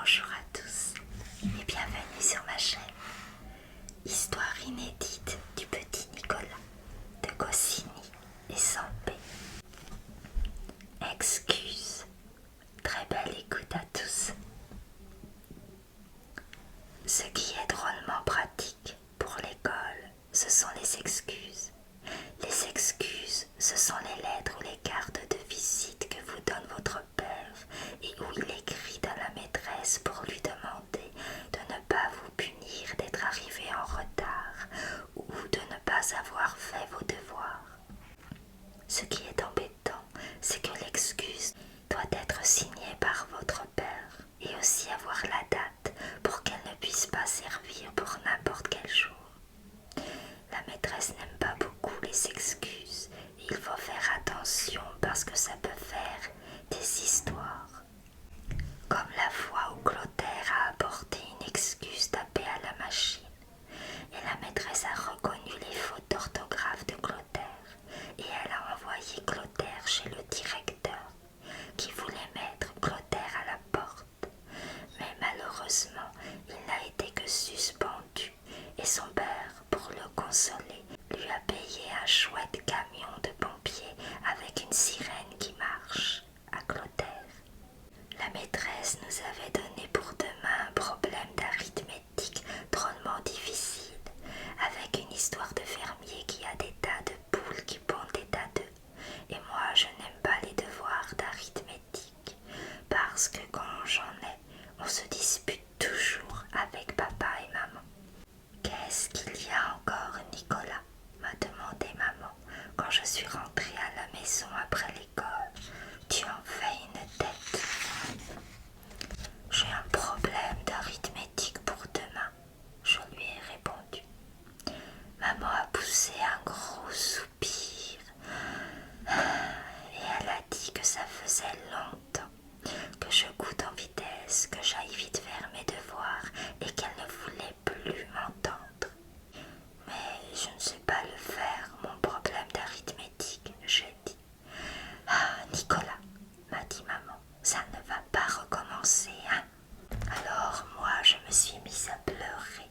Bonjour à tous et bienvenue sur ma chaîne. Histoire inédite du petit Nicolas de Goscinny et Sampé. Excuses. Très belle écoute à tous. Ce qui est drôlement pratique pour l'école, ce sont les excuses. Les excuses, ce sont les lettres ou les cartes de visite que vous donne votre père et où il écrit à la maîtresse pour lui demander de ne pas vous punir d'être arrivé en retard ou de ne pas avoir fait vos devoirs. Ce qui est embêtant, c'est que l'excuse doit être signée par votre père et aussi avoir la date pour qu'elle ne puisse pas servir pour n'importe quel jour. La maîtresse n'aime pas beaucoup les excuses et il faut faire attention parce que ça peut faire des histoires. Comme la fois où Clotaire a apporté une excuse tapée à la machine et la maîtresse a reconnu les fautes d'orthographe de Clotaire et elle a envoyé Clotaire chez le directeur qui voulait mettre Clotaire à la porte. Mais malheureusement, il n'a été que suspendu et son père, pour le consoler, lui a payé un chouette camion de pompiers avec une sirène qui marche à Clotaire. La maîtresse nous avait donné pour demain un problème d'arithmétique drôlement difficile, avec une histoire de fermier qui a des tas de poules qui pondent des tas d'œufs. Et moi, je n'aime pas les devoirs d'arithmétique, parce que quand j'en ai, on se dispute toujours avec papa et maman. Qu'est-ce qu'il y a encore, Nicolas? M'a demandé maman quand je suis rentrée à la maison après l'école. Tu en fais une tête. J'ai un problème d'arithmétique pour demain, je lui ai répondu. Maman a poussé un gros soupir et elle a dit que ça faisait longtemps que je goûte en vitesse, que j'aille vite faire mes devoirs et qu'elle ne voulait plus m'entendre. Mais je ne sais pas le faire, mon problème d'arithmétique, j'ai dit. Ah, Nicolas, m'a dit maman, ça ne va pas recommencer, hein? Alors moi, je me suis mise à pleurer.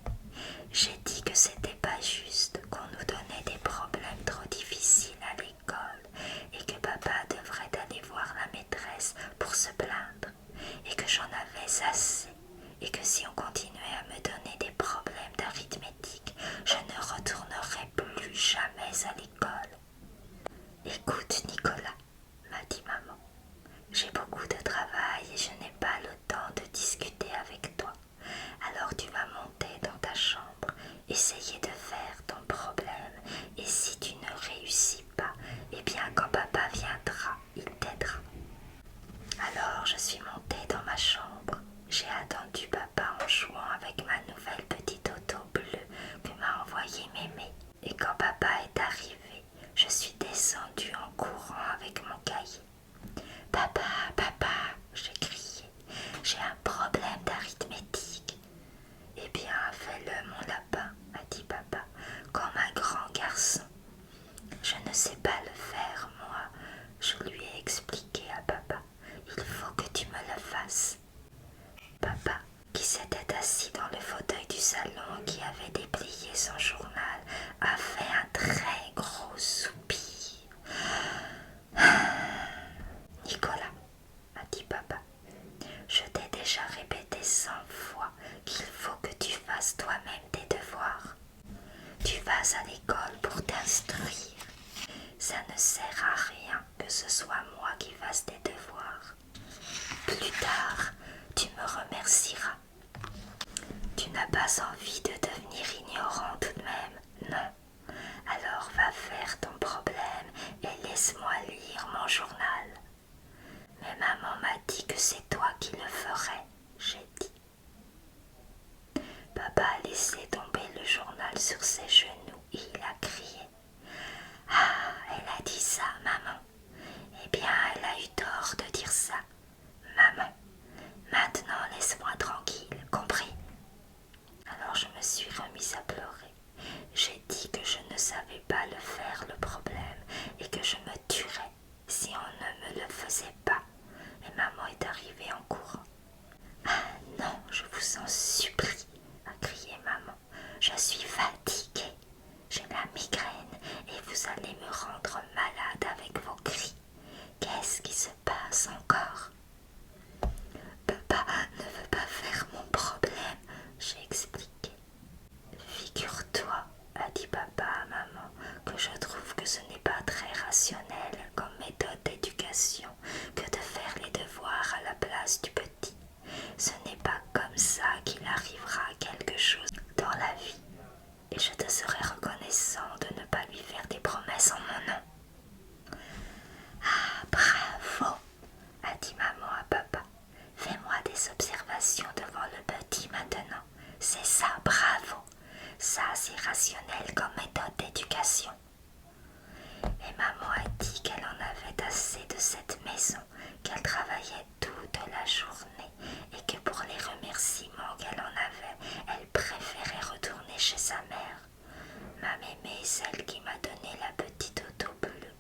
J'ai dit que c'était pas juste, qu'on nous donnait des problèmes trop difficiles à l'école et que papa devrait aller voir la maîtresse pour se plaindre et que j'en avais assez et que si on continuait à me donner des problèmes d'arithmétique, je ne retournerai plus jamais à l'école. Écoute, Nicolas, m'a dit maman, j'ai beaucoup de travail et je n'ai pas le temps de discuter avec toi. Alors tu vas monter dans ta chambre, essayer de faire ton problème et si tu ne réussis pas, eh bien quand papa viendra, il t'aidera. Alors je suis montée dans ma chambre. J'ai attendu papa en jouant avec ma nouvelle petite auto bleue que m'a envoyée Mémé. Et quand papa est arrivé, je suis descendue en courant avec mon cahier. Papa, papa, j'ai crié, j'ai un problème d'arithmétique. Eh bien, fais-le, mon lapin, a dit papa, comme un grand garçon. Je ne sais pas le faire, moi, je lui ai expliqué à papa. Il faut que tu me le fasses. Papa, qui s'était assis dans le fauteuil du salon et qui avait déplié son journal, a fait un très gros soupir. Nicolas, a dit papa, je t'ai déjà répété 100 fois qu'il faut que tu fasses toi-même tes devoirs. Tu vas à l'école pour t'instruire. Ça ne sert à rien que ce soit moi qui fasse tes devoirs. Plus tard, tu me remercieras. Tu n'as pas envie de devenir ignorant tout de même, non? Alors va faire ton problème et laisse-moi lire mon journal. Mais maman m'a dit que c'est toi qui le ferais, j'ai dit. Papa a laissé tomber le journal sur ses genoux et il a vous en supplie, a crié maman. Je suis fatiguée. J'ai la migraine et vous allez me rendre malade avec vos cris. Qu'est-ce qui se passe encore? Papa ne veut pas faire mon problème, j'ai expliqué. Figure-toi, a dit papa à maman, que je trouve que ce n'est pas très rationnel comme méthode d'éducation que de faire les devoirs à la place du petit. Ce n'est pas comme ça qu'il arrivera quelque chose dans la vie, et je te serai reconnaissant de ne pas lui faire des promesses en mon nom. Ah, bravo, a dit maman à papa. Fais-moi des observations devant le petit maintenant. C'est ça, bravo. Ça, c'est rationnel comme méthode d'éducation. Et maman a dit qu'elle en avait assez de cette maison, qu'elle travaillait toute la journée et que pour les remerciements qu'elle en avait, elle préférait retourner chez sa mère. Ma mémé, celle qui m'a donné la petite auto bleue,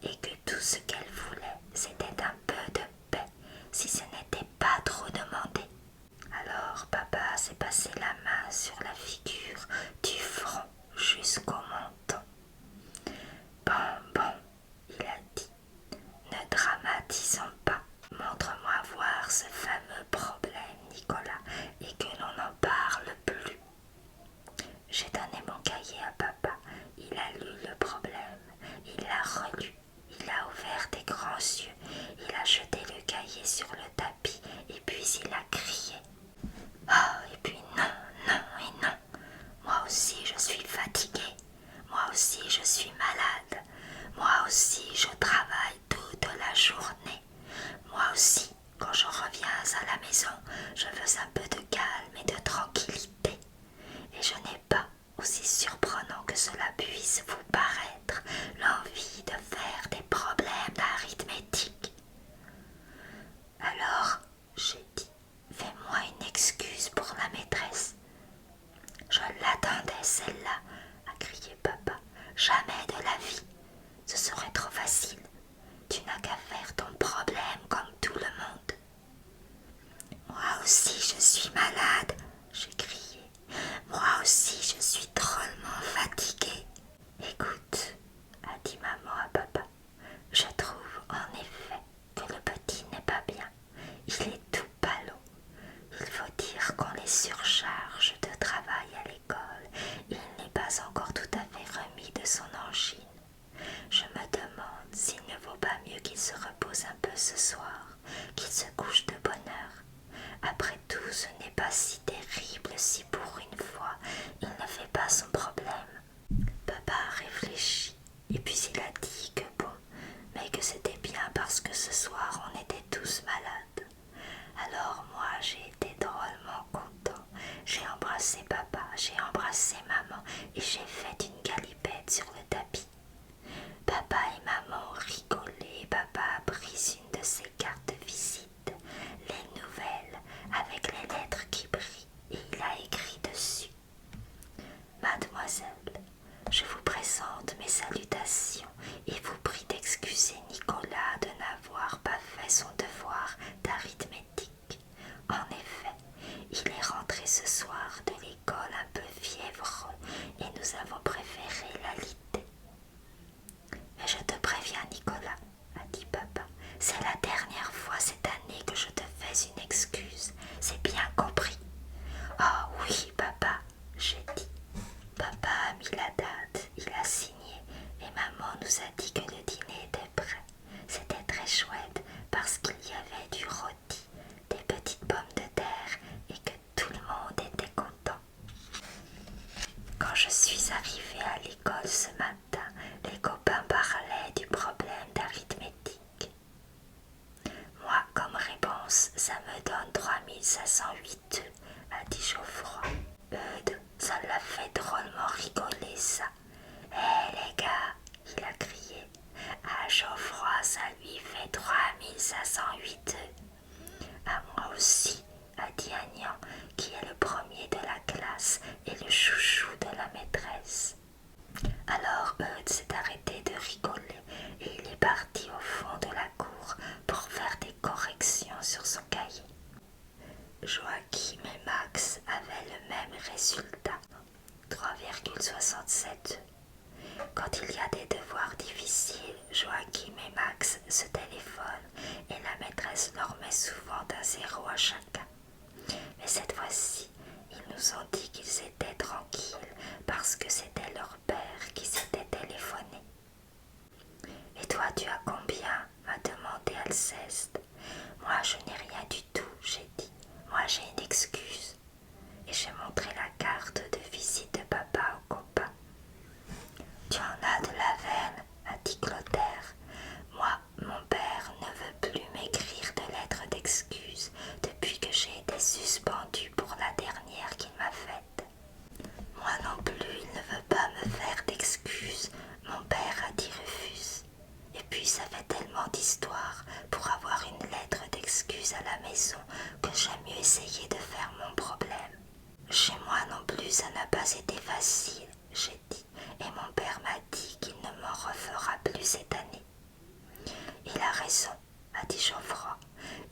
et que tout ce qu'elle voulait, c'était un peu de paix, si ce n'était pas trop demandé. Alors papa s'est passé la main sur la figure du front jusqu'au menton. Bon, il a dit, ne dramatisons pas. Montre-moi voir ce fameux problème, Nicolas, et que l'on n'en parle plus. J'ai donné mon cahier à papa. Il a lu le problème. Il l'a relu. Il a ouvert des grands yeux. Il a jeté le cahier sur le tapis et puis il a crié. Oh, et puis non et non. Moi aussi je suis fatiguée. Moi aussi je suis malade. Moi aussi je travaille toute la journée. Moi aussi, quand je reviens à la maison, je veux un peu de calme et de tranquillité. Et je n'ai pas, aussi surprenant que cela puisse vous paraître, l'envie de faire des problèmes d'arithmétique. Alors, j'ai dit, fais-moi une excuse pour la maîtresse. Je l'attendais, celle-là, a crié papa. Jamais de la vie. Ce serait trop facile. Tu n'as qu'à faire ton problème comme tout le monde. Moi aussi je suis malade, j'ai crié. Moi aussi je suis drôlement fatiguée. Écoute, a dit maman à papa, je trouve en effet que le petit n'est pas bien. Il est tout ballot. Il faut dire qu'on les surcharge de travail à l'école. Il n'est pas encore tout à fait remis de son angine. Je me demande s'il ne vaut pas mieux qu'il se repose un peu ce soir, qu'il se couche de bonne heure. Après tout, ce n'est pas si terrible si pour une fois il ne fait pas son problème. Papa a réfléchi et puis il a dit que bon, mais que c'était bien parce que ce soir on était tous malades. Alors moi j'ai été drôlement content. J'ai embrassé papa, j'ai embrassé maman et j'ai fait une galipette sur le tapis. Papa et maman ont rigolé. Papa a pris une de ses cartes de visite, les nouvelles, avec les lettres qui brillent, et il a écrit dessus. Mademoiselle, je vous présente mes salutations et vous prie d'excuser Nicolas de n'avoir pas fait son devoir d'arithmétique. En effet, il est rentré ce soir de l'école un peu fiévreux et nous avons préféré l'aliter. Mais je te préviens, Nicolas, a dit papa, c'est la dernière fois cette année que je te fais une excuse, c'est bien compris. Oh oui, papa, j'ai dit. Papa a mis la date, il a signé, et maman nous a dit que le dîner était prêt. C'était très chouette parce qu'il y avait du rôti, des petites pommes de terre et que tout le monde était content. Quand je suis arrivée à l'école ce matin, les copains parlaient du problème d'arithmétique. Moi, comme réponse, ça me donne 3508, a dit Geoffroy. Eudes, ça l'a fait drôlement rigoler, ça. Hé les gars, il a crié. À Geoffroy, ça lui fait 3508. À moi aussi, a dit Agnan, qui est le premier de la classe et le chouchou de la maîtresse. Alors Eudes s'est arrêté de rigoler et il est parti au fond de la cour pour faire des corrections sur son cahier. Joyeux Joachim et Max avaient le même résultat, 3,67. Quand il y a des devoirs difficiles, Joachim et Max se téléphonent et la maîtresse leur met souvent d'un 0 à chacun. Mais cette fois-ci, ils nous ont dit qu'ils étaient tranquilles parce que c'était leur père qui s'était téléphoné. Et toi, tu as combien? M'a demandé Alceste. Moi, je n'ai rien du tout, j'ai dit. Moi, j'ai une excuse. Et j'ai montré la carte de visite de papa au copain. Tu en as de la veine, a dit Clotaire. Moi, mon père ne veut plus m'écrire de lettres d'excuses depuis que j'ai été suspendue pour la dernière qu'il m'a faite. Moi non plus, il ne veut pas me faire d'excuses. Mon père a dit refuse. Et puis ça fait tellement d'histoires pour avoir une lettre d'excuse à la maison que j'aime mieux essayer de faire mon problème. Chez moi non plus, ça n'a pas été facile, j'ai dit, et mon père m'a dit qu'il ne m'en refera plus cette année. Il a raison, a dit Geoffroy.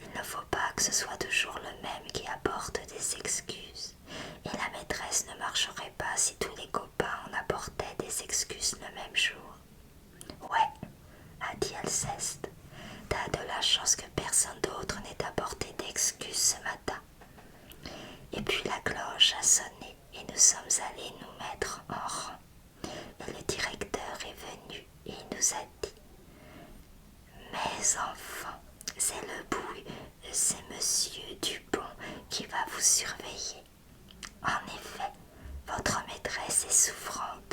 Il ne faut pas que ce soit toujours le même qui apporte des excuses. Et la maîtresse ne marcherait pas si tous les copains en apportaient des excuses le même jour. Ouais, a dit Alceste. T'as de la chance que personne d'autre n'ait apporté d'excuses ce matin. Et puis la cloche a sonné et nous sommes allés nous mettre en rang. Et le directeur est venu et il nous a dit: Mes enfants, c'est monsieur Dupont qui va vous surveiller. En effet, votre maîtresse est souffrante